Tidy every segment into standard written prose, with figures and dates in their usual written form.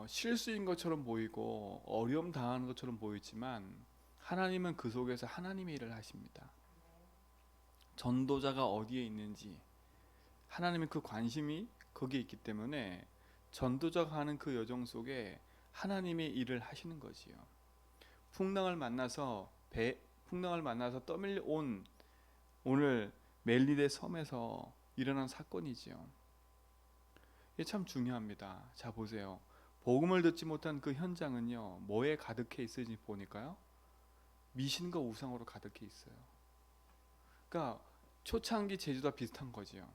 실수인 것처럼 보이고 어려움 당하는 것처럼 보이지만 하나님은 그 속에서 하나님의 일을 하십니다. 전도자가 어디에 있는지 하나님은 그 관심이 거기에 있기 때문에 전도자가 하는 그 여정 속에 하나님의 일을 하시는 거지요. 풍랑을 만나서 풍랑을 만나서 떠밀려 온 오늘 멜리데 섬에서 일어난 사건이지요. 이게 참 중요합니다. 자 보세요. 복음을 듣지 못한 그 현장은요, 뭐에 가득해 있을지 보니까요, 미신과 우상으로 가득해 있어요. 그러니까 초창기 제주도와 비슷한 거지요.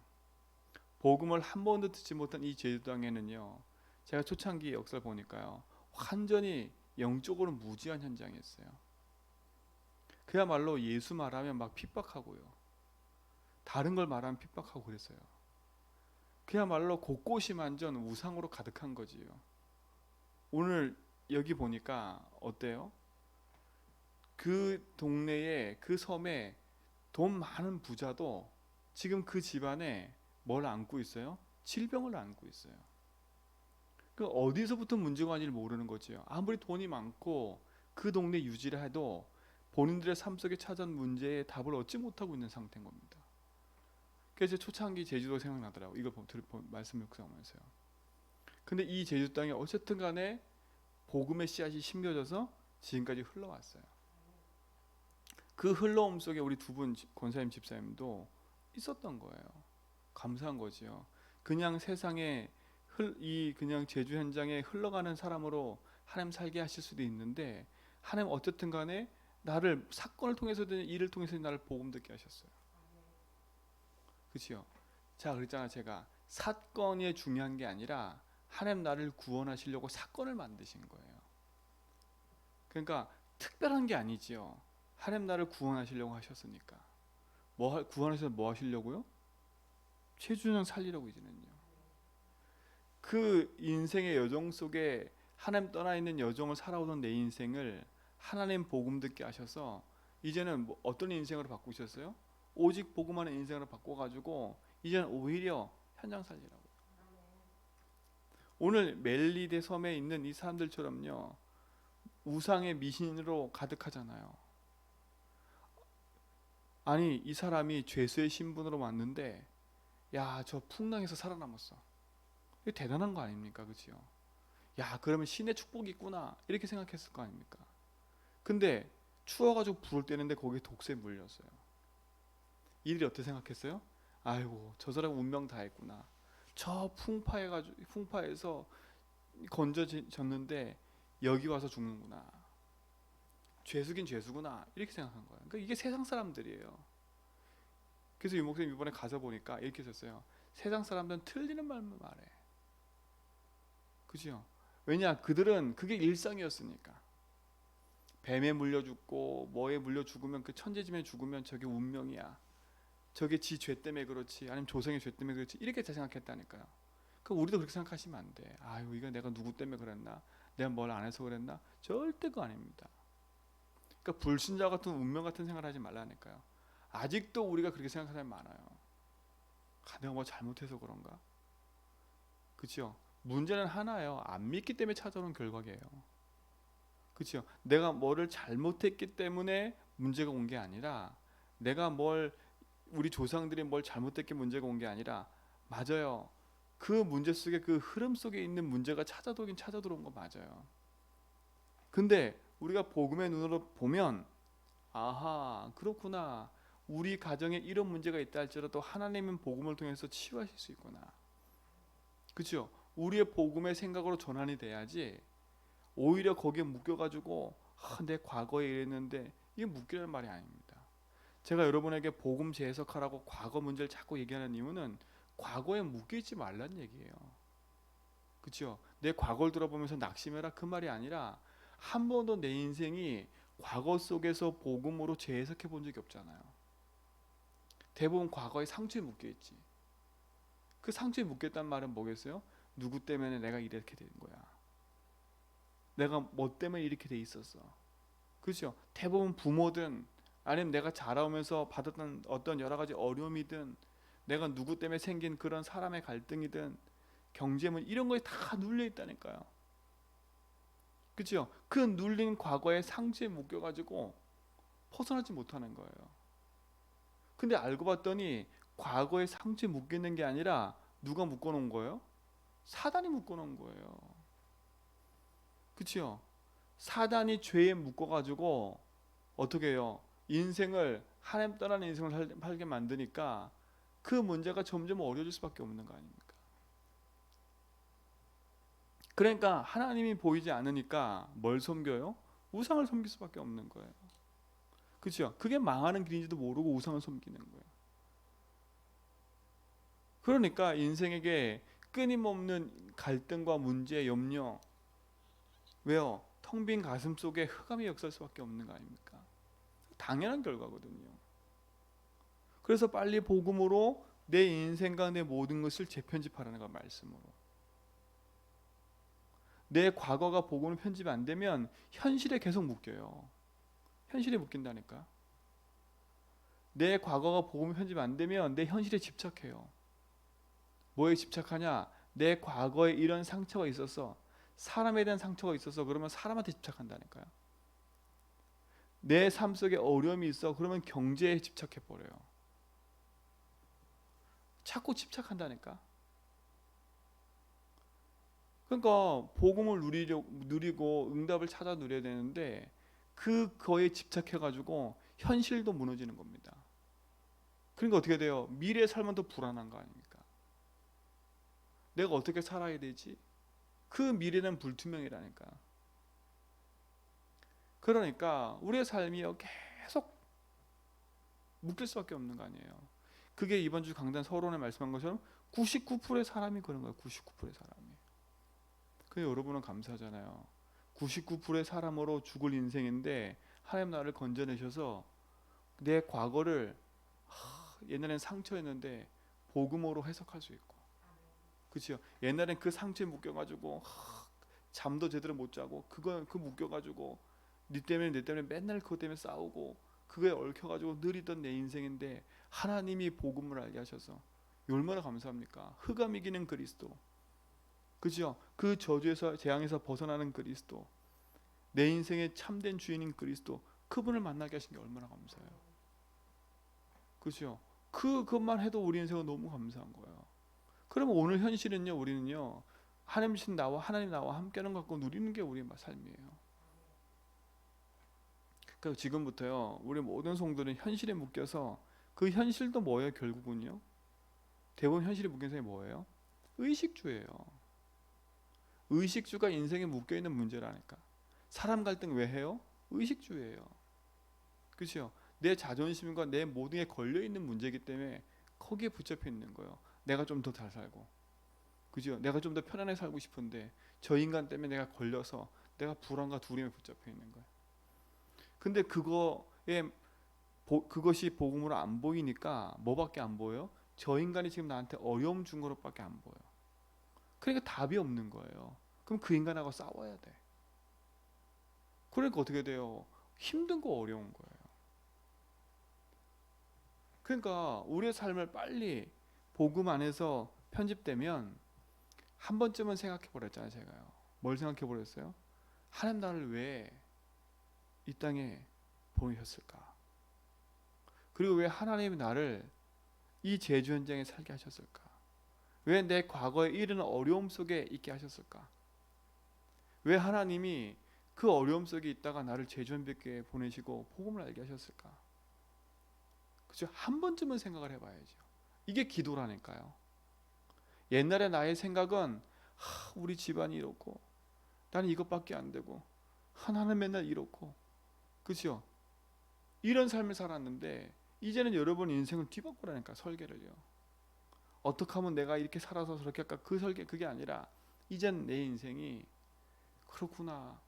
복음을 한 번도 듣지 못한 이 제주도 땅에는요, 제가 초창기 역사를 보니까요, 완전히 영적으로 무지한 현장이었어요. 그야말로 예수 말하면 막 핍박하고요, 다른 걸 말하면 핍박하고 그랬어요. 그야말로 곳곳이 완전 우상으로 가득한 거지요. 오늘 여기 보니까 어때요? 그 동네에, 그 섬에 돈 많은 부자도 지금 그 집안에 뭘 안고 있어요? 질병을 안고 있어요. 그 어디서부터 문제가 왔는지 모르는 거지요. 아무리 돈이 많고 그 동네 유지를 해도 본인들의 삶 속에 찾아온 문제에 답을 얻지 못하고 있는 상태인 겁니다. 그래서 초창기 제주도 생각나더라고. 이걸 말씀 묵상하면서요. 근데 이 제주 땅에 어쨌든 간에 복음의 씨앗이 심겨져서 지금까지 흘러왔어요. 그 흘러옴 속에 우리 두 분 권사님 집사님도 있었던 거예요. 감사한 거지요. 그냥 세상에 그냥 제주 현장에 흘러가는 사람으로 하나님 살게 하실 수도 있는데, 하나님 어쨌든 간에 나를 사건을 통해서든 일을 통해서 나를 복음 듣게 하셨어요. 그렇죠? 자, 그랬잖아. 제가 사건이 중요한 게 아니라 하나님 나를 구원하시려고 사건을 만드신 거예요. 그러니까 특별한 게 아니지요. 하나님 나를 구원하시려고 하셨으니까. 구원하셔서 뭐 하시려고요? 최준영 살리려고. 이제는요, 그 인생의 여정 속에 하나님 떠나 있는 여정을 살아오던 내 인생을 하나님 복음 듣게 하셔서 이제는 어떤 인생으로 바꾸셨어요? 오직 복음하는 인생으로 바꿔가지고 이제는 오히려 현장 살리라고. 오늘 멜리데 섬에 있는 이 사람들처럼요, 우상의 미신으로 가득하잖아요. 아니, 이 사람이 죄수의 신분으로 왔는데, 야, 저 풍랑에서 살아남았어. 이거 대단한 거 아닙니까? 그치요? 야, 그러면 신의 축복이 있구나, 이렇게 생각했을 거 아닙니까? 근데 추워가지고 불을 떼는데 거기에 독새에 물렸어요. 이들이 어떻게 생각했어요? 아이고, 저 사람 운명 다 했구나. 저 풍파에서 건져졌는데 여기 와서 죽는구나. 죄수긴 죄수구나, 이렇게 생각한 거예요. 그러니까 이게 세상 사람들이에요. 그래서 유 목사님 이번에 가서 보니까 이렇게 썼어요. 세상 사람들은 틀리는 말만 말해. 그죠? 왜냐? 그들은 그게 일상이었으니까. 뱀에 물려 죽고 뭐에 물려 죽으면, 그 천재짐에 죽으면 저게 운명이야. 저게 지 죄 때문에 그렇지, 아니면 조상의 죄 때문에 그렇지, 이렇게 생각했다니까요. 그 우리도 그렇게 생각하시면 안 돼. 아유, 이거 내가 누구 때문에 그랬나? 내가 뭘 안 해서 그랬나? 절대 그거 아닙니다. 그러니까 불신자 같은 운명 같은 생각을 하지 말라니까요. 아직도 우리가 그렇게 생각하는 사람이 많아요. 내가 뭐 잘못해서 그런가? 그렇죠? 문제는 하나예요. 안 믿기 때문에 찾아오는 결과예요. 그렇죠? 내가 뭐를 잘못했기 때문에 문제가 온 게 아니라, 내가 우리 조상들이 뭘 잘못했기 문제가 온 게 아니라, 맞아요. 그 문제 속에, 그 흐름 속에 있는 문제가 찾아들어온 거 맞아요. 근데 우리가 복음의 눈으로 보면, 아하, 그렇구나. 우리 가정에 이런 문제가 있다 할지라도 하나님은 복음을 통해서 치유하실 수 있구나. 그렇죠? 우리의 복음의 생각으로 전환이 돼야지, 오히려 거기에 묶여가지고 내 과거에 이랬는데, 이게 묶이라는 말이 아닙니다. 제가 여러분에게 복음 재해석하라고 과거 문제를 자꾸 얘기하는 이유는 과거에 묶이지 말란 얘기예요. 그렇죠? 내 과거를 들어보면서 낙심해라, 그 말이 아니라, 한 번도 내 인생이 과거 속에서 복음으로 재해석해 본 적이 없잖아요. 대부분 과거에 상처에 묶여 있지. 그 상처에 묶였단 말은 뭐겠어요? 누구 때문에 내가 이렇게 된 거야, 내가 뭐 때문에 이렇게 돼 있었어. 그렇죠? 대부분 부모든, 아니면 내가 자라오면서 받았던 어떤 여러 가지 어려움이든, 내가 누구 때문에 생긴 그런 사람의 갈등이든, 경제문, 이런 거에 다 눌려 있다니까요. 그죠? 그 눌린 과거의 상처에 묶여가지고 벗어나지 못하는 거예요. 근데 알고 봤더니 과거의 상처에 묶여있는 게 아니라 누가 묶어놓은 거예요? 사단이 묶어놓은 거예요. 그치요? 사단이 죄에 묶어가지고 어떻게 해요? 인생을 하나님 떠나는 인생을 살게 만드니까 그 문제가 점점 어려질 수밖에 없는 거 아닙니까? 그러니까 하나님이 보이지 않으니까 뭘 섬겨요? 우상을 섬길 수밖에 없는 거예요. 그렇죠? 그게 망하는 길인지도 모르고 우상을 섬기는 거예요. 그러니까 인생에게 끊임없는 갈등과 문제, 염려, 왜요? 텅 빈 가슴 속에 흑암이 역사할 수밖에 없는 거 아닙니까? 당연한 결과거든요. 그래서 빨리 복음으로 내 인생과 내 모든 것을 재편집하라는 거 말씀으로. 내 과거가 복음으로 편집이 안 되면 현실에 계속 묶여요. 현실에 묶인다니까. 내 과거가 복음으로 편집 안 되면 내 현실에 집착해요. 뭐에 집착하냐? 내 과거에 이런 상처가 있어서, 사람에 대한 상처가 있어서 그러면 사람한테 집착한다니까요. 내 삶 속에 어려움이 있어 그러면 경제에 집착해 버려요. 자꾸 집착한다니까. 그러니까 복음을 누리고 응답을 찾아 누려야 되는데 그거에 집착해 가지고 현실도 무너지는 겁니다. 그러니까 어떻게 돼요? 미래의 삶은 더 불안한 거 아닙니까? 내가 어떻게 살아야 되지? 그 미래는 불투명이라니까. 그러니까 우리의 삶이요 계속 묶일 수밖에 없는 거 아니에요. 그게 이번 주 강단 서론에 말씀한 것처럼 99%의 사람이 그런 거예요. 99%의 사람이. 그 여러분은 감사하잖아요. 99%의 사람으로 죽을 인생인데 하나님 나를 건져내셔서 내 과거를 옛날엔 상처였는데 복음으로 해석할 수 있고, 그렇죠? 옛날엔 그 상처에 묶여가지고 잠도 제대로 못 자고 그 묶여가지고 네 때문에 맨날 그것 때문에 싸우고 그거에 얽혀가지고 느리던 내 인생인데 하나님이 복음을 알게 하셔서 얼마나 감사합니까? 흑암 이기는 그리스도, 그죠? 그 저주에서 재앙에서 벗어나는 그리스도, 내 인생의 참된 주인인 그리스도, 그분을 만나게 하신 게 얼마나 감사해요. 그죠? 그것만 해도 우리 인생은 너무 감사한 거예요. 그러면 오늘 현실은요, 우리는요, 하나님 나와 함께하는 것 갖고 누리는 게 우리의 삶이에요. 그러니까 지금부터요, 우리 모든 성도는 현실에 묶여서 그 현실도 뭐예요? 결국은요, 대부분 현실에 묶인 사람이 뭐예요? 의식주예요. 의식주가 인생에 묶여 있는 문제라니까. 사람 갈등 왜 해요? 의식주예요. 그렇죠? 내 자존심과 내 모든 게 걸려 있는 문제이기 때문에 거기에 붙잡혀 있는 거예요. 내가 좀 더 잘 살고, 그죠? 내가 좀 더 편안하게 살고 싶은데 저 인간 때문에 내가 걸려서 내가 불안과 두려움에 붙잡혀 있는 거예요. 근데 그것이 복음으로 안 보이니까 뭐밖에 안 보여요? 저 인간이 지금 나한테 어려움 준 것밖에 안 보여. 그러니까 답이 없는 거예요. 그럼 그 인간하고 싸워야 돼. 그러니까 어떻게 돼요? 힘든 거 어려운 거예요. 그러니까 우리의 삶을 빨리 복음 안에서 편집되면 한 번쯤은 생각해 버렸잖아요, 제가요. 뭘 생각해 버렸어요? 하나님 나를 왜 이 땅에 보내셨을까? 그리고 왜 하나님이 나를 이 제주 현장에 살게 하셨을까? 왜 내 과거에 이른 어려움 속에 있게 하셨을까? 왜 하나님이 그 어려움 속에 있다가 나를 제주 현장에 보내시고 복음을 알게 하셨을까? 그죠? 한 번쯤은 생각을 해봐야죠. 이게 기도라니까요. 옛날에 나의 생각은 우리 집안이 이렇고 나는 이것밖에 안 되고 하나는 맨날 이렇고, 그죠? 이런 삶을 살았는데 이제는 여러분 인생을 뒤바꾸라니까, 설계를요. 어떻게 하면 내가 이렇게 살아서 저렇게 할까? 그 설계 그게 아니라 이젠 내 인생이 그렇구나.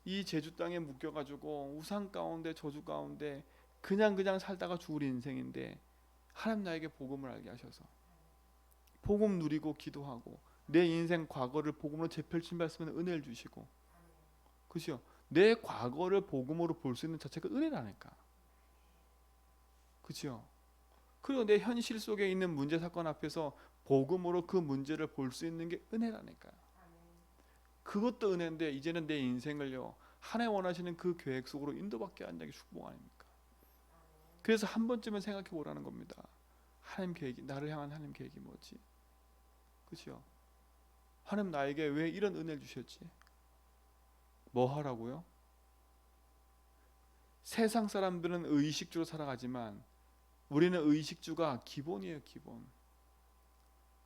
이 제주 땅에 묶여가지고 우상 가운데 저주 가운데 그냥 살다가 죽을 인생인데 하나님 나에게 복음을 알게 하셔서 복음 누리고 기도하고 내 인생 과거를 복음으로 재펼친 말씀은 은혜를 주시고, 그죠? 내 과거를 복음으로 볼 수 있는 자체가 은혜라니까, 그죠? 그리고 내 현실 속에 있는 문제 사건 앞에서 복음으로 그 문제를 볼 수 있는 게 은혜라니까요. 그것도 은혜인데 이제는 내 인생을요 하나님 원하시는 그 계획 속으로 인도받게 한다는 게 축복 아닙니까? 그래서 한 번쯤은 생각해 보라는 겁니다. 하나님 계획이, 나를 향한 하나님 계획이 뭐지? 그렇죠? 하나님 나에게 왜 이런 은혜를 주셨지? 뭐 하라고요? 세상 사람들은 의식주로 살아가지만 우리는 의식주가 기본이에요, 기본.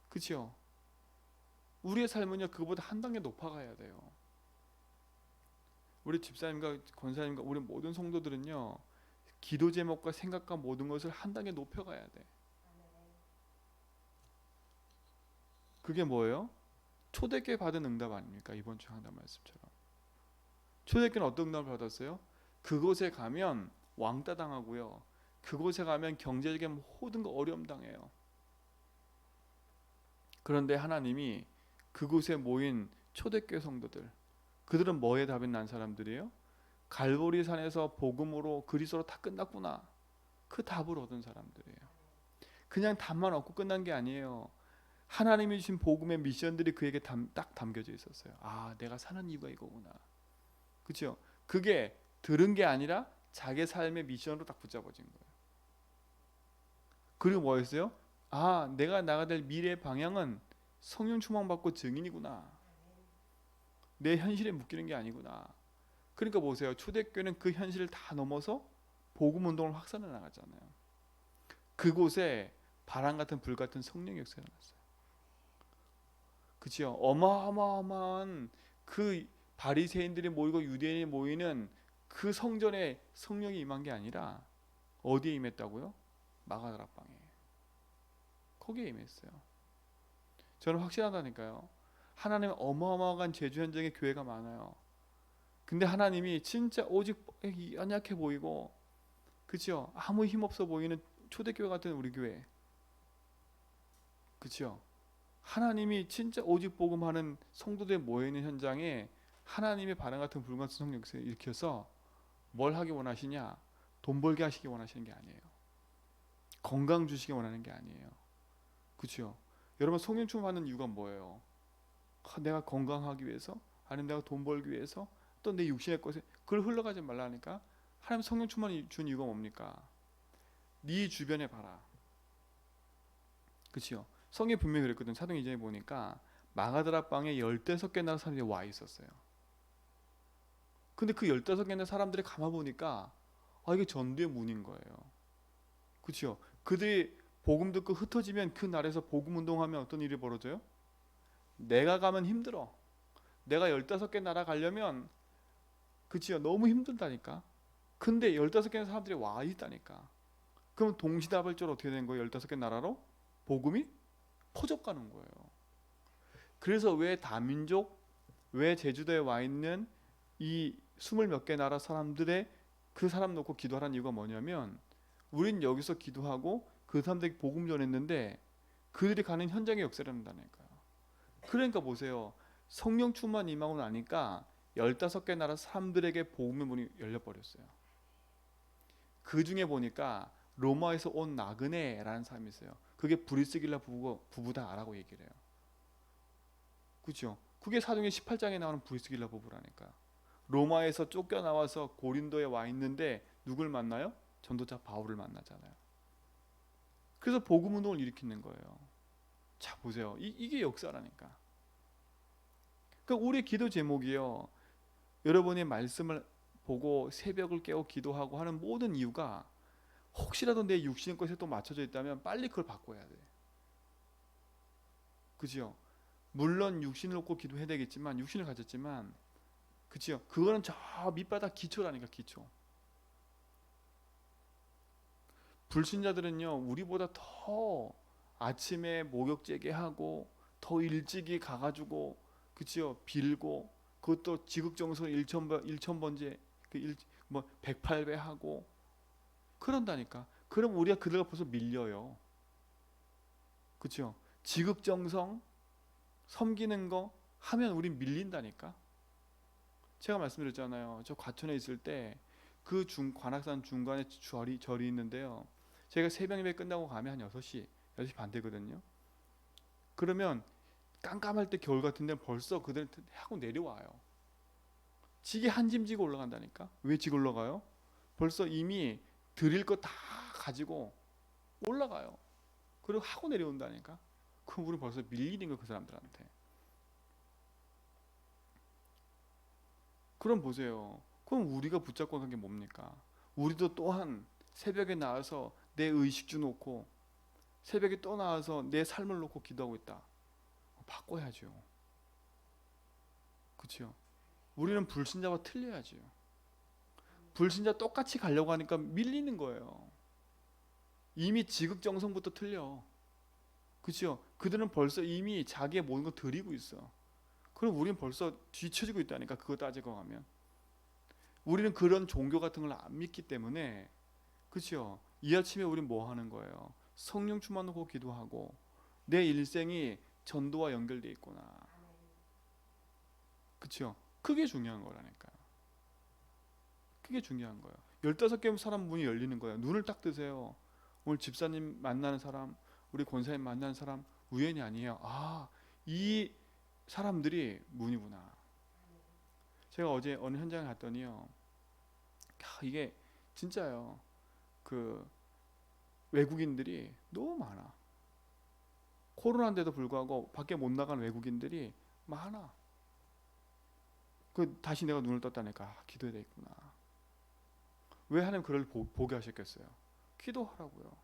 그렇죠? 우리의 삶은요 그거보다 한 단계 높아가야 돼요. 우리 집사님과 권사님과 우리 모든 성도들은요 기도 제목과 생각과 모든 것을 한 단계 높여가야 돼. 그게 뭐예요? 초대교회 받은 응답 아닙니까? 이번 주 강단 말씀처럼. 초대교회는 어떤 응답을 받았어요? 그곳에 가면 왕따 당하고요. 그곳에 가면 경제적인 모든 거 어려움 당해요. 그런데 하나님이 그곳에 모인 초대교회 성도들, 그들은 뭐에 답이 난 사람들이에요? 갈보리 산에서 복음으로 그리스도로 다 끝났구나. 그 답을 얻은 사람들이에요. 그냥 답만 얻고 끝난 게 아니에요. 하나님이 주신 복음의 미션들이 그에게 딱 담겨져 있었어요. 아, 내가 사는 이유가 이거구나. 그렇죠? 그게 들은 게 아니라 자기 삶의 미션으로 딱 붙잡아진 거예요. 그리고 뭐였어요? 아, 내가 나가야 될 미래의 방향은 성령 충만받고 증인이구나. 내 현실에 묶이는 게 아니구나. 그러니까 보세요. 초대교회는 그 현실을 다 넘어서 복음 운동을 확산해 나가잖아요. 그곳에 바람 같은 불 같은 성령의 역사가 났어요. 그렇죠? 어마어마한 그 바리새인들이 모이고 유대인이 모이는 그 성전에 성령이 임한 게 아니라 어디에 임했다고요? 마가다라 방에. 거기에 임했어요. 저는 확실하다니까요. 하나님은 어마어마한 제주 현장에 교회가 많아요. 근데 하나님이 진짜 오직 연약해 보이고, 그렇죠? 아무 힘 없어 보이는 초대교회 같은 우리 교회, 그렇죠? 하나님이 진짜 오직 복음하는 성도들 모여 있는 현장에 하나님의 바람 같은 불 같은 성령 일으켜서 뭘 하기 원하시냐? 돈 벌게 하시기 원하시는 게 아니에요. 건강 주시기 원하는 게 아니에요. 그렇죠? 여러분 성령 충만하는 이유가 뭐예요? 내가 건강하기 위해서, 아니면 내가 돈 벌기 위해서, 또 내 육신의 것에 그걸 흘러가지 말라니까. 하나님 성령 충만이 준 이유가 뭡니까? 네 주변에 봐라. 그렇죠? 성경에 분명히 그랬거든. 사도행 2장에 보니까 마가다라 방에 15개 나라 사람들이 와 있었어요. 근데 그 15개 나라 사람들이 가만 보니까 아, 이게 전도의 문인 거예요. 그렇죠? 그들이 복음 듣고 흩어지면 그 나라에서 복음 운동하면 어떤 일이 벌어져요? 내가 가면 힘들어. 내가 15개 나라 가려면, 그치요? 너무 힘들다니까. 근데 15개 사람들이 와 있다니까. 그럼 동시다발적으로 어떻게 된 거예요? 15개 나라로 복음이 퍼져가는 거예요. 그래서 왜 다민족, 왜 제주도에 와 있는 이 20몇 개 나라 사람들의 그 사람 놓고 기도하라는 이유가 뭐냐면, 우린 여기서 기도하고 그 사람들에게 복음 전했는데 그들이 가는 현장의 역사를 한다니까요. 그러니까 보세요. 성령 충만 임하고 나니까 15개 나라 사람들에게 복음의 문이 열려버렸어요. 그 중에 보니까 로마에서 온 나그네라는 사람이 있어요. 그게 브리스길라 부부다라고 얘기를 해요. 그렇죠? 그게 사도행전 18장에 나오는 브리스길라 부부라니까. 로마에서 쫓겨나와서 고린도에 와 있는데 누굴 만나요? 전도자 바울을 만나잖아요. 그래서 복음 운동을 일으키는 거예요. 자 보세요. 이게 역사라니까. 그러니까 우리 기도 제목이요. 여러분이 말씀을 보고 새벽을 깨고 기도하고 하는 모든 이유가 혹시라도 내 육신의 것에 또 맞춰져 있다면 빨리 그걸 바꿔야 돼. 그죠? 물론 육신을 놓고 기도해야 되겠지만, 육신을 가졌지만, 그죠? 그거는 저 밑바닥 기초라니까, 기초. 불신자들은요 우리보다 더 아침에 목욕 재개하고 더 일찍이 가가지고, 그치요, 빌고, 그것도 지극정성 1,000번째 뭐 108배 하고 그런다니까. 그럼 우리가 그들과 벌써 밀려요. 그치요? 지극정성 섬기는 거 하면 우린 밀린다니까. 제가 말씀드렸잖아요. 저 과천에 있을 때 그 관악산 중간에 절이 있는데요. 제가 새벽 예배 끝나고 가면 한 6시 반 되거든요. 그러면 깜깜할 때 겨울 같은데 벌써 그들은 하고 내려와요. 지게 한 짐 지고 올라간다니까. 왜 지고 올라가요? 벌써 이미 드릴 거 다 가지고 올라가요. 그리고 하고 내려온다니까. 그럼 우리 벌써 밀리는 거 그 사람들한테. 그럼 보세요. 그럼 우리가 붙잡고 간 게 뭡니까? 우리도 또한 새벽에 나와서 내 의식주 놓고 새벽에 또 나와서 내 삶을 놓고 기도하고 있다. 바꿔야죠. 그렇죠? 우리는 불신자와 틀려야죠. 불신자 똑같이 가려고 하니까 밀리는 거예요. 이미 지극정성부터 틀려. 그렇죠? 그들은 벌써 이미 자기의 모든 거 드리고 있어. 그럼 우리는 벌써 뒤처지고 있다니까. 그거 따지고 가면 우리는 그런 종교 같은 걸 안 믿기 때문에, 그렇죠? 이 아침에 우리는 뭐 하는 거예요? 성령 충만하고 기도하고 내 일생이 전도와 연결돼 있구나. 그렇죠? 그게 중요한 거라니까요. 그게 중요한 거예요. 15개 사람 문이 열리는 거예요. 눈을 딱 뜨세요. 오늘 집사님 만나는 사람, 우리 권사님 만나는 사람 우연이 아니에요. 아, 이 사람들이 문이구나. 제가 어제 어느 현장에 갔더니요, 이게 진짜요. 그 외국인들이 너무 많아. 코로나인데도 불구하고 밖에 못 나간 외국인들이 많아. 그 다시 내가 눈을 떴다니까. 기도해야 되겠구나. 왜 하나님 그를 보게 하셨겠어요? 기도하라고요.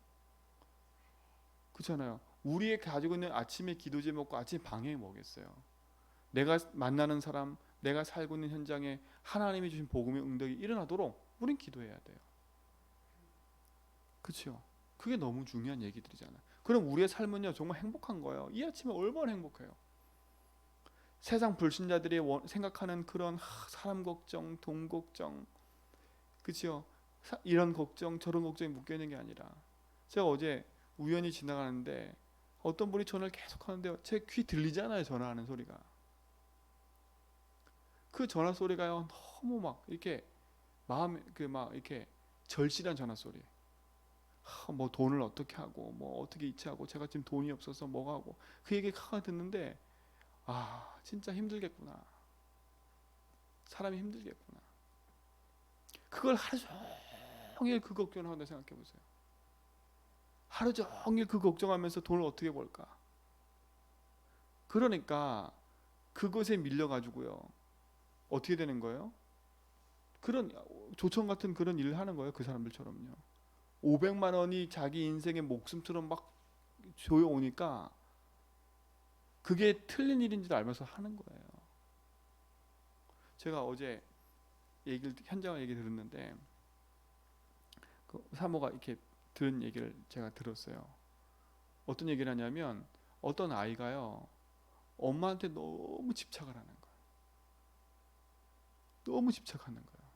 그렇잖아요. 우리의 가지고 있는 아침의 기도 제목과 아침 방향이 뭐겠어요? 내가 만나는 사람, 내가 살고 있는 현장에 하나님이 주신 복음의 응답이 일어나도록 우린 기도해야 돼요. 그렇죠? 그게 너무 중요한 얘기들이잖아요. 그럼 우리의 삶은요 정말 행복한 거예요. 이 아침에 얼마나 행복해요. 세상 불신자들이 생각하는 그런 사람 걱정, 돈 걱정, 그렇죠? 이런 걱정, 저런 걱정이 묶여 있는 게 아니라, 제가 어제 우연히 지나가는데 어떤 분이 전화를 계속 하는데 제 귀 들리잖아요. 전화하는 소리가. 그 전화 소리가요 너무 막 이렇게 마음에 막 이렇게 절실한 전화 소리. 뭐 돈을 어떻게 하고 뭐 어떻게 이체하고 제가 지금 돈이 없어서 뭐 하고 그 얘기 듣는데, 아 진짜 힘들겠구나. 사람이 힘들겠구나. 그걸 하루 종일 그 걱정을 하는데 생각해 보세요. 하루 종일 그 걱정하면서 돈을 어떻게 벌까. 그러니까 그것에 밀려가지고요 어떻게 되는 거예요? 그런 조청 같은 그런 일을 하는 거예요. 그 사람들처럼요. 500만 원이 자기 인생의 목숨처럼 막 조여오니까 그게 틀린 일인 줄 알면서 하는 거예요. 제가 어제 현장 얘기 들었는데 그 사모가 이렇게 들은 얘기를 제가 들었어요. 어떤 얘기를 하냐면 어떤 아이가요 엄마한테 너무 집착을 하는 거예요. 너무 집착하는 거예요.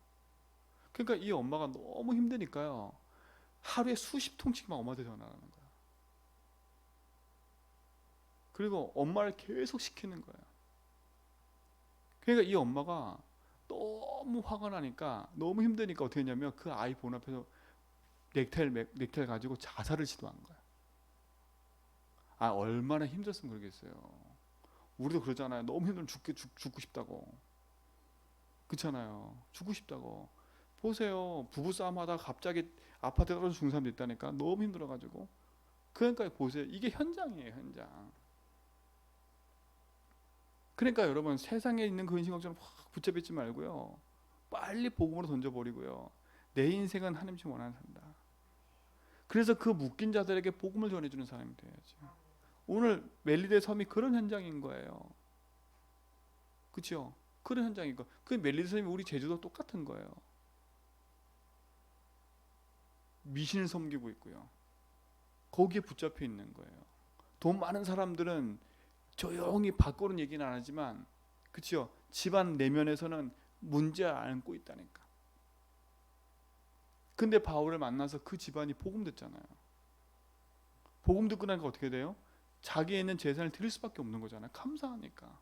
그러니까 이 엄마가 너무 힘드니까요 하루에 수십 통씩만 엄마한테 전화하는 거예요. 그리고 엄마를 계속 시키는 거예요. 그러니까 이 엄마가 너무 화가 나니까, 너무 힘드니까 어떻게 했냐면 그 아이 본 앞에서 넥타이를 가지고 자살을 시도한 거야. 아 얼마나 힘들었으면 그러겠어요. 우리도 그러잖아요. 너무 힘들면 죽고 싶다고. 그렇잖아요. 죽고 싶다고. 보세요. 부부싸움 하다가 갑자기 아파트에 떨어져 죽는 사람도 있다니까. 너무 힘들어가지고. 그러니까 보세요. 이게 현장이에요. 현장. 그러니까 여러분 세상에 있는 그 근심 걱정을 확 붙잡지 말고요. 빨리 복음으로 던져버리고요. 내 인생은 하나님이 원하는 산다. 그래서 그 묶인 자들에게 복음을 전해주는 사람이 돼야죠. 오늘 멜리데 섬이 그런 현장인 거예요. 그렇죠? 그런 현장이고 그 멜리데 섬이 우리 제주도 똑같은 거예요. 미신을 섬기고 있고요. 거기에 붙잡혀 있는 거예요. 돈 많은 사람들은 조용히 밖으로는 얘기는 안 하지만, 그렇죠? 집안 내면에서는 문제 안고 있다니까. 근데 바울을 만나서 그 집안이 복음 듣잖아요. 복음 듣고 나니까 어떻게 돼요? 자기에 있는 재산을 드릴 수밖에 없는 거잖아요. 감사하니까.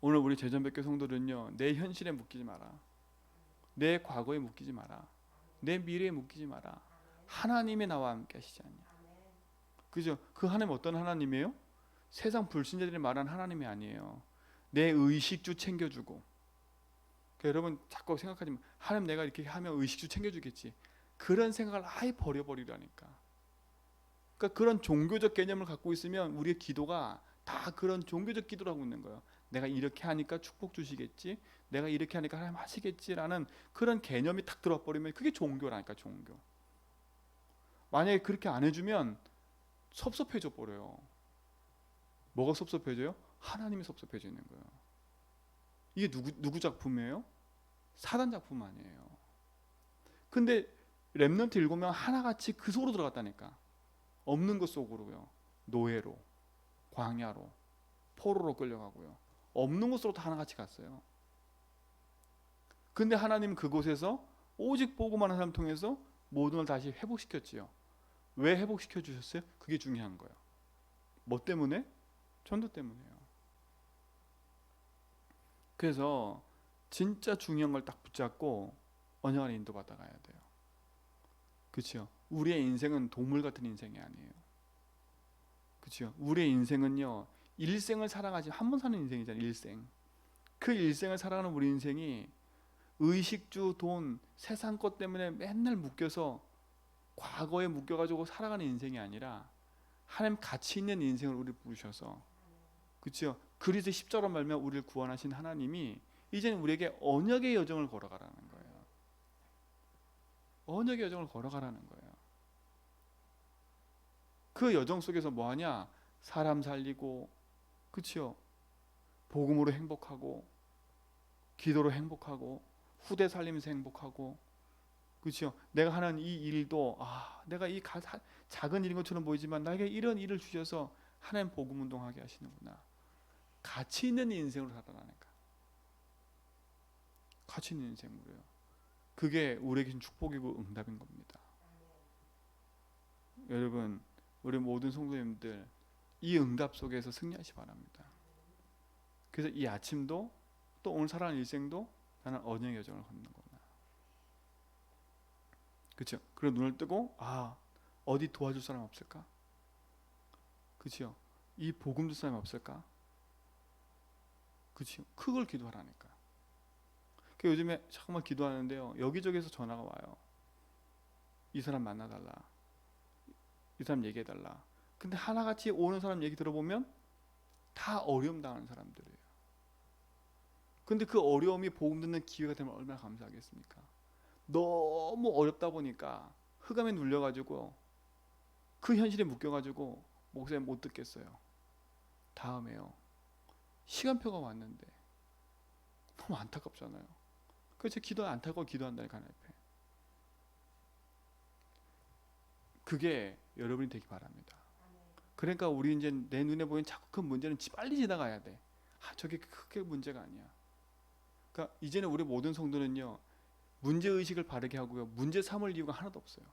오늘 우리 제전백교 성도들은요, 내 현실에 묶이지 마라. 내 과거에 묶이지 마라. 내 미래에 묶이지 마라. 하나님이 나와 함께 하시지 않냐. 그죠? 그 하나님 어떤 하나님이에요? 세상 불신자들이 말하는 하나님이 아니에요. 내 의식주 챙겨주고. 그러니까 여러분 자꾸 생각하지 마. 하나님 내가 이렇게 하면 의식주 챙겨주겠지. 그런 생각을 아예 버려버리라니까. 그러니까 그런 종교적 개념을 갖고 있으면 우리의 기도가 다 그런 종교적 기도를 하고 있는 거예요. 내가 이렇게 하니까 축복 주시겠지, 내가 이렇게 하니까 하나님 하시겠지라는 그런 개념이 탁 들어와 버리면 그게 종교라니까. 종교. 만약에 그렇게 안 해주면 섭섭해져 버려요. 뭐가 섭섭해져요? 하나님이 섭섭해지는 거예요. 이게 누구 작품이에요? 사단 작품 아니에요. 근데 렘넌트 7명 하나같이 그 속으로 들어갔다니까. 없는 것 속으로요. 노예로, 광야로, 포로로 끌려가고요. 없는 곳으로 다 하나같이 갔어요. 근데 하나님은 그곳에서 오직 보고만 한 사람 통해서 모든 걸 다시 회복시켰지요. 왜 회복시켜 주셨어요? 그게 중요한 거예요. 뭐 때문에? 전도 때문에요. 그래서 진짜 중요한 걸 딱 붙잡고 언약 안에 인도받아 가야 돼요. 그렇죠? 우리의 인생은 동물 같은 인생이 아니에요. 그렇죠? 우리의 인생은요, 일생을 살아가지 한 번 사는 인생이잖아요. 일생. 그 일생을 살아가는 우리 인생이 의식주, 돈, 세상 것 때문에 맨날 묶여서 과거에 묶여가지고 살아가는 인생이 아니라 하나님 가치 있는 인생을 우리 부르셔서, 그렇죠? 그리스도 십자가로 말미암아 우리를 구원하신 하나님이 이제는 우리에게 언약의 여정을 걸어가라는 거예요. 언약의 여정을 걸어가라는 거예요. 그 여정 속에서 뭐하냐? 사람 살리고, 그렇죠? 복음으로 행복하고, 기도로 행복하고, 후대 살리면서 행복하고, 그렇죠? 내가 하는 이 일도 내가 이 작은 일인 것처럼 보이지만 나에게 이런 일을 주셔서 하나님 복음 운동하게 하시는구나. 가치 있는 인생으로 살아가니까. 가치 있는 인생으로요. 그게 우리에게는 축복이고 응답인 겁니다. 여러분, 우리 모든 성도님들 이 응답 속에서 승리하시 바랍니다. 그래서 이 아침도 또 오늘 살아가는 일생도 나는 언약의 여정을 걷는구나. 그렇죠? 그리고 눈을 뜨고 어디 도와줄 사람 없을까? 그렇죠? 이 복음 줄 사람 없을까? 그렇죠? 그걸 기도하라니까. 그 요즘에 정말 기도하는데요, 여기저기서 전화가 와요. 이 사람 만나달라, 이 사람 얘기해달라. 근데 하나같이 오는 사람 얘기 들어보면 다 어려움 당하는 사람들이에요. 근데 그 어려움이 복음 듣는 기회가 되면 얼마나 감사하겠습니까? 너무 어렵다 보니까 흑암에 눌려가지고 그 현실에 묶여가지고 목사님 못 듣겠어요. 다음에요. 시간표가 왔는데 너무 안타깝잖아요. 그래서 기도 안타까워 기도한다니까 하나님 앞에. 그게 여러분이 되기 바랍니다. 그러니까 우리 이제 내 눈에 보이는 자꾸 큰 문제는 빨리 지나가야 돼. 저게 크게 문제가 아니야. 그러니까 이제는 우리 모든 성도는요, 문제 의식을 바르게 하고요, 문제 삼을 이유가 하나도 없어요.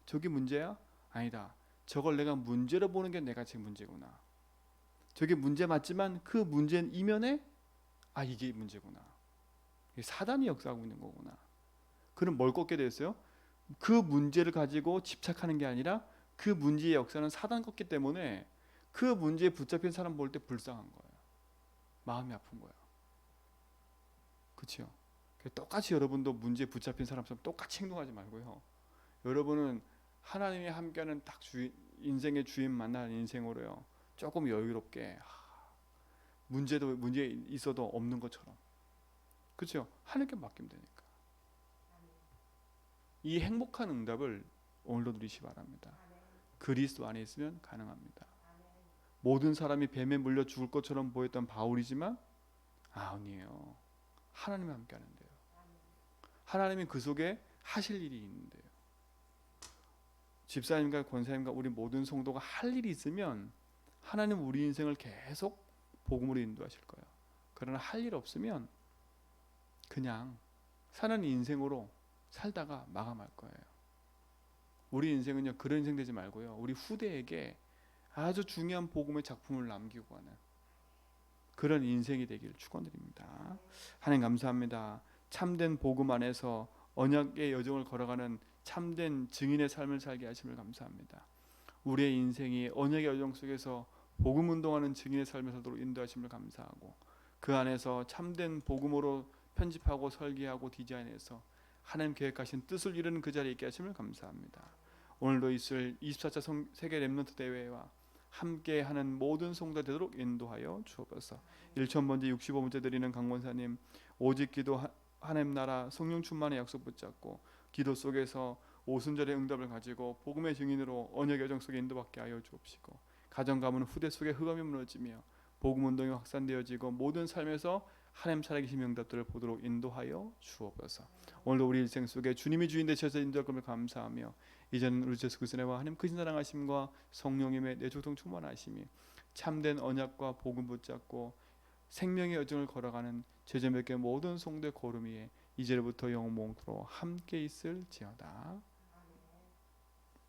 저게 문제야? 아니다. 저걸 내가 문제로 보는 게 내가 제 문제구나. 저게 문제 맞지만 그 문제 이면에 이게 문제구나. 사단이 역사하고 있는 거구나. 그럼 뭘 꺾게 됐어요? 그 문제를 가지고 집착하는 게 아니라 그 문제의 역사는 사단 꺾기 때문에 그 문제에 붙잡힌 사람 볼 때 불쌍한 거예요. 마음이 아픈 거예요. 그렇죠? 똑같이 여러분도 문제에 붙잡힌 사람처럼 똑같이 행동하지 말고요. 여러분은 하나님이 함께하는 딱 인생의 주인 만나는 인생으로요, 조금 여유롭게, 문제 있어도 없는 것처럼, 그렇죠? 하나님께 맡기면 되니까. 이 행복한 응답을 오늘도 누리시 바랍니다. 그리스도 안에 있으면 가능합니다. 모든 사람이 뱀에 물려 죽을 것처럼 보였던 바울이지만 아니에요. 하나님과 함께하는데요. 하나님이 그 속에 하실 일이 있는데요. 집사님과 권사님과 우리 모든 성도가 할 일이 있으면 하나님 우리 인생을 계속 복음으로 인도하실 거예요. 그러나 할 일 없으면 그냥 사는 인생으로 살다가 마감할 거예요. 우리 인생은요, 그런 인생 되지 말고요, 우리 후대에게 아주 중요한 복음의 작품을 남기고 가는 그런 인생이 되기를 축원드립니다. 하나님 감사합니다. 참된 복음 안에서 언약의 여정을 걸어가는 참된 증인의 삶을 살게 하심을 감사합니다. 우리의 인생이 언약의 여정 속에서 복음 운동하는 증인의 삶을 살도록 인도하심을 감사하고, 그 안에서 참된 복음으로 편집하고 설계하고 디자인해서 하나님 계획하신 뜻을 이루는 그 자리에 있게 하심을 감사합니다. 오늘도 있을 24차 세계 렘넌트 대회와 함께하는 모든 성도 되도록 인도하여 주옵소서. 1,000번째 65번째 드리는 강권사님, 오직 기도 하나님 나라 성령 충만의 약속 붙잡고 기도 속에서 오순절의 응답을 가지고 복음의 증인으로 언약 여정 속에 인도받게 하여 주옵시고, 가정 가문 후대 속에 흑암이 무너지며 복음 운동이 확산되어지고 모든 삶에서 하나님 살아계신 명답들을 보도록 인도하여 주옵소서. 오늘도 우리 일생 속에 주님이 주인 되셔서 인도할 것을 감사하며, 이제는 우리 예수 그리스도의 은혜와 하나님 크신 사랑하심과 성령님의 내조통 충만하심이 참된 언약과 복음 붙잡고 생명의 여정을 걸어가는 제자몇개 모든 성도의 걸음 위에 이제부터 영원토록 함께 있을지어다.